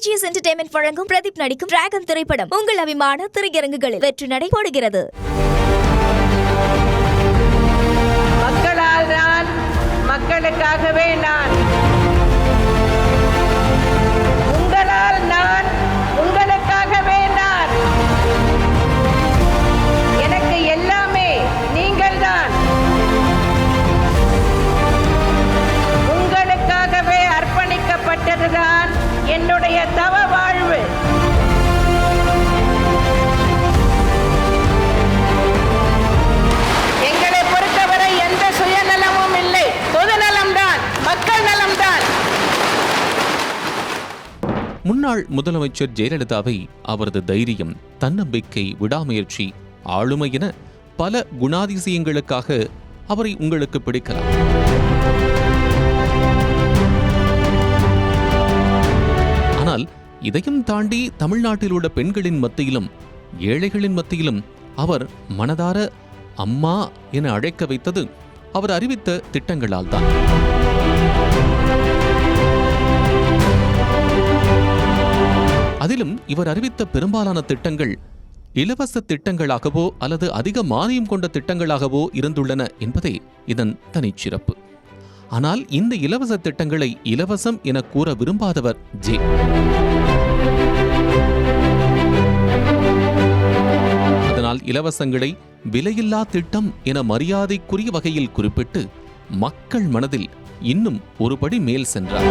AGS entertainment வழங்கும் பிரதீப் நடிக்கும் dragon திரைப்படம் உங்கள் அபிமான திரையரங்குகளில் வெற்றி நடை போடுகிறது. மக்களால் நான், மக்களுக்காகவே நான். உங்களால் நான், உங்களுக்காகவே நான். எனக்கு எல்லாமே நீங்கள்தான். உங்களுக்காகவே அர்ப்பணிக்கப்பட்டதுதான் என்னுடைய தவ வாழ்வு. எங்களை பொறுத்தவரை எந்த சுயநலமும் இல்லை, பொதுநலம்தான், மக்கள் நலம்தான். முன்னாள் முதலமைச்சர் ஜெயலலிதாவை அவரது தைரியம், தன்னம்பிக்கை, விடாமுயற்சி, ஆளுமை என பல குணாதிசயங்களுக்காக அவரை உங்களுக்கு பிடிக்கலாம். ஆனால் இதையும் தாண்டி தமிழ்நாட்டில் உள்ள பெண்களின் மத்தியிலும் ஏழைகளின் மத்தியிலும் அவர் மனதார அம்மா என அழைக்க வைத்தது அவர் அறிவித்த திட்டங்களால் தான். அதிலும் இவர் அறிவித்த பெரும்பாலான திட்டங்கள் இலவச திட்டங்களாகவோ அல்லது அதிக மானியம் கொண்ட திட்டங்களாகவோ இருந்துள்ளன என்பதே இதன் தனிச்சிறப்பு. ஆனால் இந்த இலவச திட்டங்களை இலவசம் என கூற விரும்பாதவர் ஜே. அதனால் இலவசங்களை விலையில்லா திட்டம் என மரியாதைக்குரிய வகையில் குறிப்பிட்டு மக்கள் மனதில் இன்னும் ஒருபடி மேல் சென்றார்.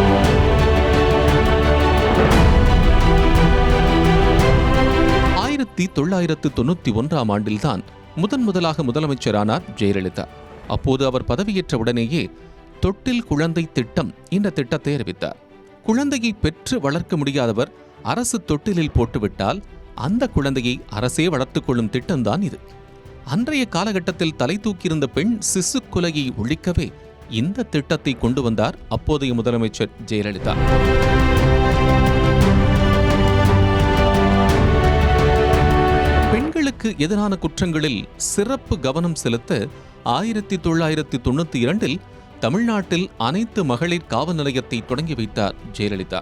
ஆயிரத்தி 1991 ஆண்டில்தான் முதலாக முதலமைச்சரானார் ஜெயலலிதா. அப்போது அவர் பதவியேற்ற உடனேயே தொட்டில் குழந்தை திட்டம் என்ற திட்டத்தை அறிவித்தார். குழந்தையை பெற்று வளர்க்க முடியாதவர் அரசு தொட்டிலில் போட்டுவிட்டால் அந்த குழந்தையை அரசே வளர்த்துக் கொள்ளும் திட்டம்தான் இது. அன்றைய காலகட்டத்தில் தலை தூக்கியிருந்த பெண் சிசு கொலையை ஒழிக்கவே இந்த திட்டத்தை கொண்டு வந்தார் அப்போதைய முதலமைச்சர் ஜெயலலிதா. பெண்களுக்கு எதிரான குற்றங்களில் சிறப்பு கவனம் செலுத்த 1992 தமிழ்நாட்டில் அனைத்து மகளிர் காவல் நிலையத்தை தொடங்கி வைத்தார் ஜெயலலிதா.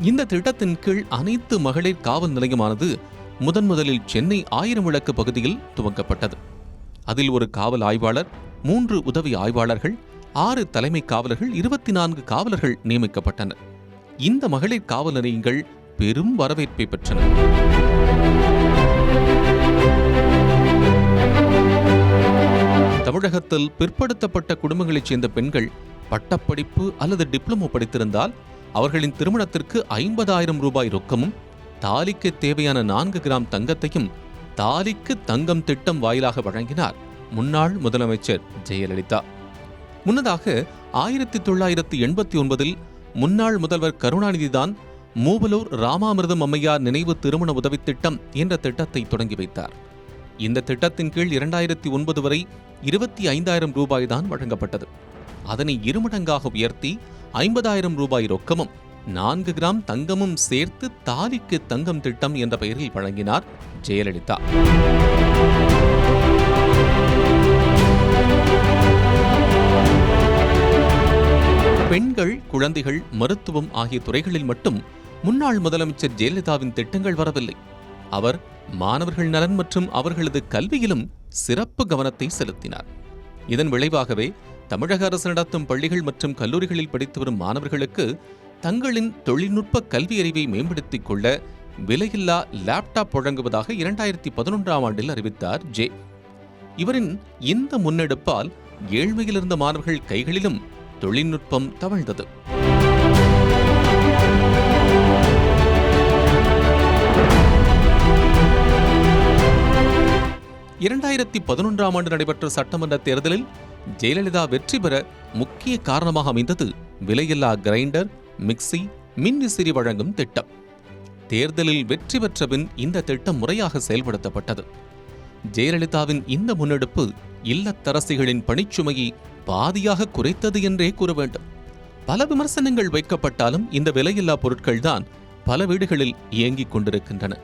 இந்த திட்டத்தின் கீழ் அனைத்து மகளிர் காவல் நிலையமானது முதலில் சென்னை 1000 விளக்கு பகுதியில் துவங்கப்பட்டது. அதில் ஒரு காவல் ஆய்வாளர், 3 உதவி ஆய்வாளர்கள், 6 தலைமை காவலர்கள், 24 காவலர்கள் நியமிக்கப்பட்டனர். இந்த மகளிர் காவல் நிலையங்கள் பெரும் வரவேற்பை பெற்றன. தமிழகத்தில் பிற்படுத்தப்பட்ட குடும்பங்களைச் சேர்ந்த பெண்கள் பட்டப்படிப்பு அல்லது டிப்ளமோ படித்திருந்தால் அவர்களின் திருமணத்திற்கு 50,000 ரூபாய் ரொக்கமும் தாலிக்கு தேவையான 4 கிராம் தங்கத்தையும் தாலிக்கு தங்கம் திட்டம் வாயிலாக வழங்கினார் முன்னாள் முதலமைச்சர் ஜெயலலிதா. முன்னதாக 1989 முன்னாள் முதல்வர் கருணாநிதிதான் மூவலூர் ராமாமிர்தம் அம்மையார் நினைவு திருமண உதவி திட்டம் என்ற திட்டத்தை தொடங்கி வைத்தார். இந்த திட்டத்தின் கீழ் 2009 வரை 25,000 ரூபாய் தான் வழங்கப்பட்டது. அதனை இருமடங்காக உயர்த்தி 50,000 ரூபாய் ரொக்கமும் 4 கிராம் தங்கமும் சேர்த்து தாலிக்கு தங்கம் திட்டம் என்ற பெயரில் வழங்கினார் ஜெயலலிதா. பெண்கள், குழந்தைகள், மருத்துவம் ஆகிய துறைகளில் மட்டும் முன்னாள் முதலமைச்சர் ஜெயலலிதாவின் திட்டங்கள் வரவில்லை. அவர் மாணவர்கள் நலன் மற்றும் அவர்களது கல்வியிலும் சிறப்பு கவனத்தை செலுத்தினார். இதன் விளைவாகவே தமிழக அரசு நடத்தும் பள்ளிகள் மற்றும் கல்லூரிகளில் படித்து வரும் மாணவர்களுக்கு தங்களின் தொழில்நுட்ப கல்வி அறிவை மேம்படுத்திக் கொள்ள விலையில்லா லேப்டாப் வழங்குவதாக 2011 ஆண்டில் அறிவித்தார் ஜே. இவரின் இந்த முன்னெடுப்பால் ஏழ்மையில் இருந்த மாணவர்கள் கைகளிலும் தொழில்நுட்பம் தவழ்ந்தது. 2011 ஆண்டு நடைபெற்ற சட்டமன்ற தேர்தலில் ஜெயலலிதா வெற்றி பெற முக்கிய காரணமாக அமைந்தது விலையில்லா கிரைண்டர், மிக்சி, மின் விசிறி வழங்கும் திட்டம். தேர்தலில் வெற்றி பெற்ற பின் இந்த திட்டம் முறையாக செயல்படுத்தப்பட்டது. ஜெயலலிதாவின் இந்த முன்னெடுப்பு இல்லத்தரசிகளின் பணிச்சுமையை பாதியாக குறைத்தது என்றே கூற வேண்டும். பல விமர்சனங்கள் வைக்கப்பட்டாலும் இந்த விலையில்லா பொருட்கள்தான் பல வீடுகளில் இயங்கிக் கொண்டிருக்கின்றன.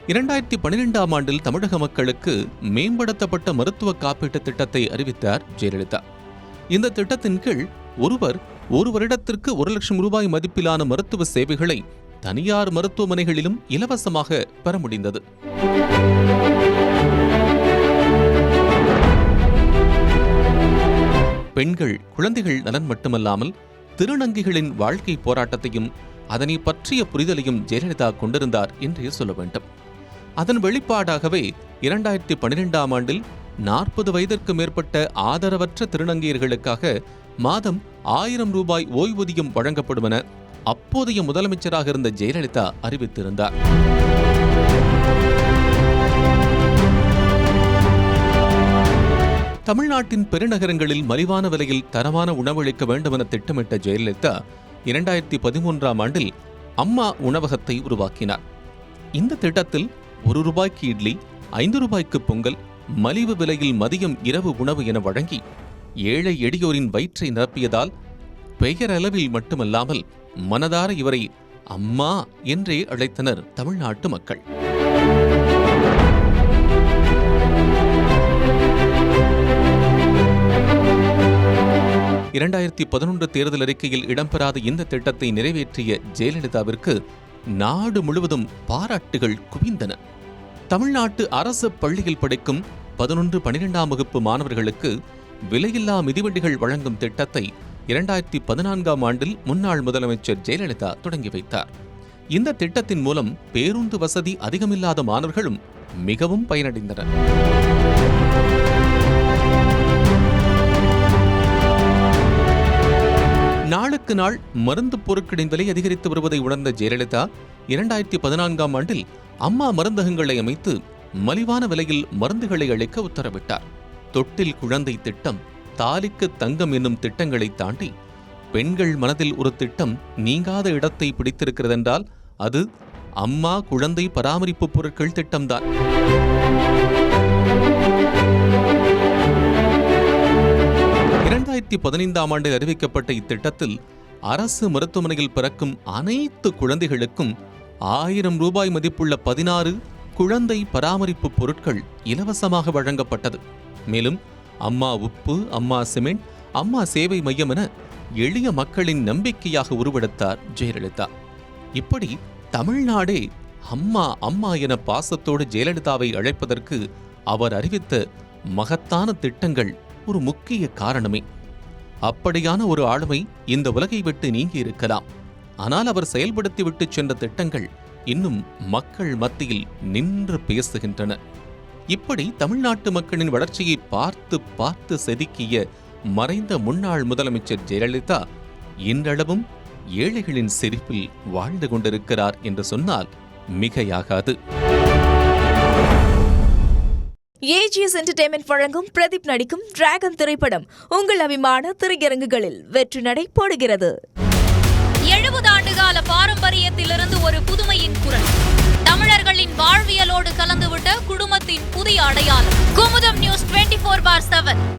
2012ஆம் ஆண்டில் தமிழக மக்களுக்கு மேம்படுத்தப்பட்ட மருத்துவ காப்பீட்டுத் திட்டத்தை அறிவித்தார் ஜெயலலிதா. இந்த திட்டத்தின் கீழ் ஒருவர் ஒரு வருடத்திற்கு 1 லட்சம் ரூபாய் மதிப்பிலான மருத்துவ சேவைகளை தனியார் மருத்துவமனைகளிலும் இலவசமாக பெற முடிந்தது. பெண்கள், குழந்தைகள் நலன் மட்டுமல்லாமல் திருநங்கைகளின் வாழ்க்கை போராட்டத்தையும் அதனை பற்றிய புரிதலையும் ஜெயலலிதா கொண்டிருந்தார் என்றே சொல்ல வேண்டும். அதன் வெளிப்பாடாகவே 2012ஆம் ஆண்டில் 40 வயதிற்கு மேற்பட்ட ஆதரவற்ற திருநங்கையர்களுக்காக மாதம் 1000 ரூபாய் ஓய்வூதியம் வழங்கப்படும் என அப்போதைய முதலமைச்சராக இருந்த ஜெயலலிதா அறிவித்திருந்தார். தமிழ்நாட்டின் பெருநகரங்களில் மலிவான விலையில் தரமான உணவளிக்க வேண்டும் என திட்டமிட்ட ஜெயலலிதா 2013ஆம் ஆண்டில் அம்மா உணவகத்தை உருவாக்கினார். இந்த திட்டத்தில் 1 ரூபாய்க்கு இட்லி, 5 ரூபாய்க்கு பொங்கல், மலிவு விலையில் மதியம் இரவு உணவு என வழங்கி ஏழை எளியோரின் வயிற்றை நிரப்பியதால் பெயரளவில் மட்டுமல்லாமல் மனதார இவரை அம்மா என்றே அழைத்தனர் தமிழ்நாட்டு மக்கள். (2011) தேர்தல் அறிக்கையில் இடம்பெறாத இந்த திட்டத்தை நிறைவேற்றிய ஜெயலலிதாவிற்கு நாடு முழுவதும் பாராட்டுகள் குவிந்தன. தமிழ்நாட்டு அரசு பள்ளியில் படிக்கும் 11, 12ஆம் வகுப்பு மாணவர்களுக்கு விலையில்லா மிதிவண்டிகள் வழங்கும் திட்டத்தை 2014ஆம் ஆண்டில் முன்னாள் முதலமைச்சர் ஜெயலலிதா தொடங்கி வைத்தார். இந்த திட்டத்தின் மூலம் பேருந்து வசதி அதிகமில்லாத மாணவர்களும் மிகவும் பயனடைந்தனர். நாளுக்கு நாள் மருந்து பொருட்களின் விலை அதிகரித்து வருவதை உணர்ந்த ஜெயலலிதா 2014ஆம் ஆண்டில் அம்மா மருந்தகங்களை அமைத்து மலிவான விலையில் மருந்துகளை அளிக்க உத்தரவிட்டார். தொட்டில் குழந்தை திட்டம், தாலிக்கு தங்கம் என்னும் திட்டங்களை தாண்டி பெண்கள் மனதில் ஒரு திட்டம் நீங்காத இடத்தை பிடித்திருக்கிறதென்றால் அது அம்மா குழந்தை பராமரிப்பு பொருட்கள் திட்டம்தான். (2015ஆம் ஆண்டில் அறிவிக்கப்பட்ட இத்திட்டத்தில் அரசு மருத்துவமனையில் பிறக்கும் அனைத்து குழந்தைகளுக்கும் 1000 ரூபாய் மதிப்புள்ள 16 குழந்தை பராமரிப்பு பொருட்கள் இலவசமாக வழங்கப்பட்டது. மேலும் அம்மா உப்பு, அம்மா சிமெண்ட், அம்மா சேவை மையம் என எளிய மக்களின் நம்பிக்கையாக உருவெடுத்தார் ஜெயலலிதா. இப்படி தமிழ்நாடே அம்மா அம்மா என பாசத்தோடு ஜெயலலிதாவை அழைப்பதற்கு அவர் அறிவித்த மகத்தான திட்டங்கள் ஒரு முக்கிய காரணமே. அப்படியான ஒரு ஆளுமை இந்த உலகை விட்டு நீங்கி இருக்கலாம். ஆனால் அவர் செயல்படுத்திவிட்டு சென்ற திட்டங்கள் இன்னும் மக்கள் மத்தியில் நின்று பேசுகின்றன. இப்படி தமிழ்நாட்டு மக்களின் வளர்ச்சியை பார்த்து பார்த்து செதுக்கிய மறைந்த முன்னாள் முதலமைச்சர் ஜெயலலிதா இன்றளவும் ஏழைகளின் சிரிப்பில் வாழ்ந்து கொண்டிருக்கிறார் என்று சொன்னால் மிகையாகாது. ஏஜிஎஸ் என்டர்டெயின்மெண்ட் வழங்கும் பிரதீப் நடிக்கும் டிராகன் திரைப்படம் உங்கள் அபிமான திரையரங்குகளில் வெற்றி நடை போடுகிறது. 70 ஆண்டுகால பாரம்பரியத்தில்